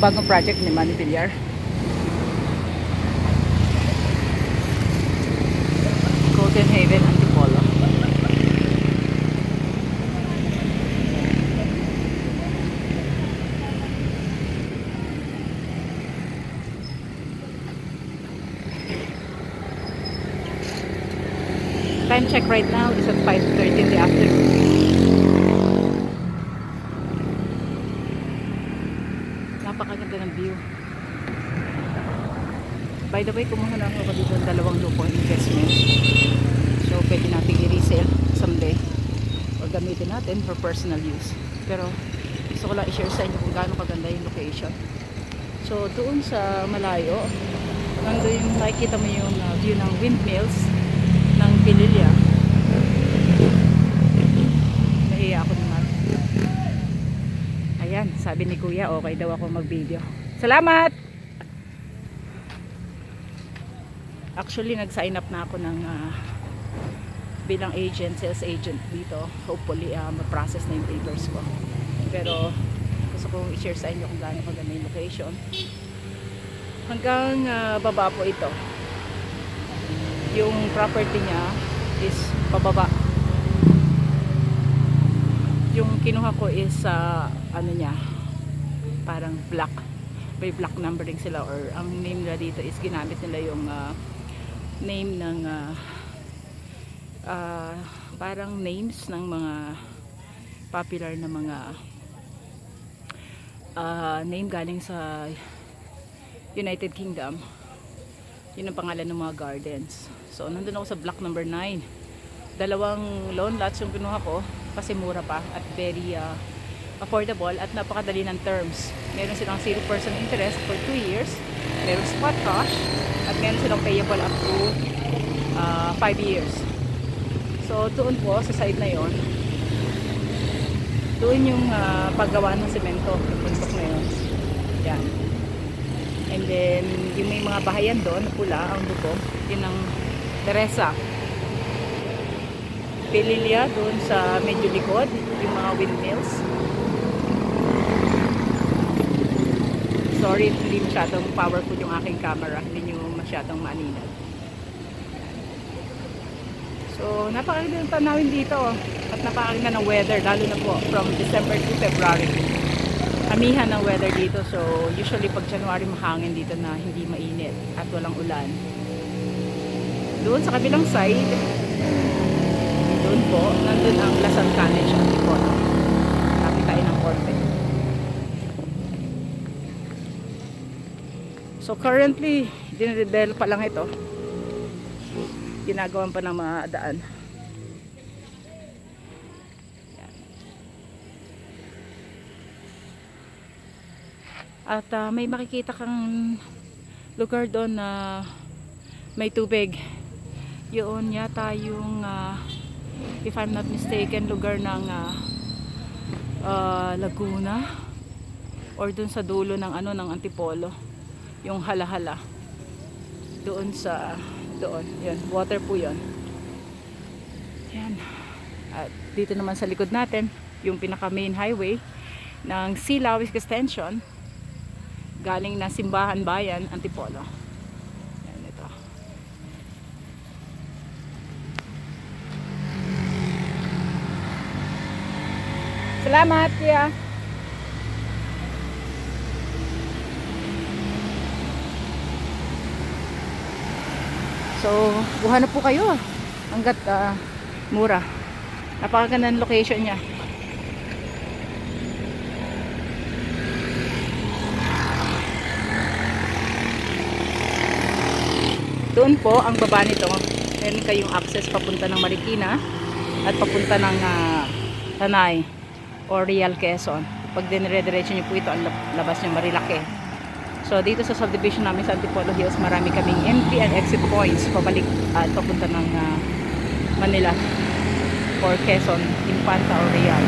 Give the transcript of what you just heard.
bagong project ni Manny Villar. Golden Haven, Antipolo. Time check right now is at 5:30 in the afternoon. Napakaganda ng view. By the way, kumuha na ako dito ng 2 lupong investment. So, pwede natin i-resell someday o gamitin natin for personal use. Pero, gusto ko lang i-share sa inyo kung gaano kaganda yung location. So, doon sa malayo, nandun yung nakikita mo yung view ng windmills ng Pililla. Nahiya ako naman. Ayan, sabi ni Kuya, okay daw ako mag-video. Salamat! Actually, nag-sign up na ako ng bilang agent, sales agent dito. Hopefully, ma-process na yung papers ko. Pero, gusto kong i-share sa inyo kung gaano kaganda yung location. Hanggang baba po ito. Yung property niya is pababa. Yung kinuha ko is ano niya, parang black. May black numbering sila, or ang name nila dito is ginamit nila yung name ng parang names ng mga popular na mga name galing sa United Kingdom. Yun ang pangalan ng mga gardens. So, nandun ako sa block number 9. 2 loan lots yung kinuha ko kasi mura pa at very affordable at napakadali ng terms. Meron silang 0% interest for 2 years. Meron spot cash at meron silang payable up to 5 years. So, doon po sa side na yon, doon yung paggawa ng semento, yung bundok na yun. Yan. And then, yung may mga bahayan doon, pula, ang lubog, yun ang Teresa. Pililla, doon sa medyo likod, yung mga windmills. Sorry, hindi masyadong powerful yung aking camera, hindi nyo masyadong maaninag. So, napakaganda ng tanawin dito, at napakaganda ng weather, lalo na po from December to February. Amihan ng weather dito. So, usually pag January mahangin dito na hindi mainit at walang ulan. Doon sa kabilang side, doon po, nandun ang Lasal College, Antipolo. Kapit tayo ng korte. So, currently, dinedevelop pa lang ito. Ginagawan pa ng mga daan. At may makikita kang lugar doon na may tubig. Yun yata yung if I'm not mistaken, lugar ng Laguna or doon sa dulo ng ano ng Antipolo, yung Hala-Hala. Doon sa doon, yun, water po yun. Yan. At dito naman sa likod natin, yung pinaka main highway ng Silawis Extension galing na Simbahan Bayan, Antipolo. Yan, ito. Salamat, Kuya. So, buha na po kayo hanggat mura. Napakaganda ng location niya. Doon po, ang baba nito, meron kayong access papunta ng Marikina at papunta ng Tanay o Real Quezon. Pag dinire-diretso nyo po ito, ang labas nyo Marilake. So, dito sa subdivision namin sa Antipolo Hills, marami kaming entry and exit points pabalik at papunta ng Manila or Quezon, Infanta o Real.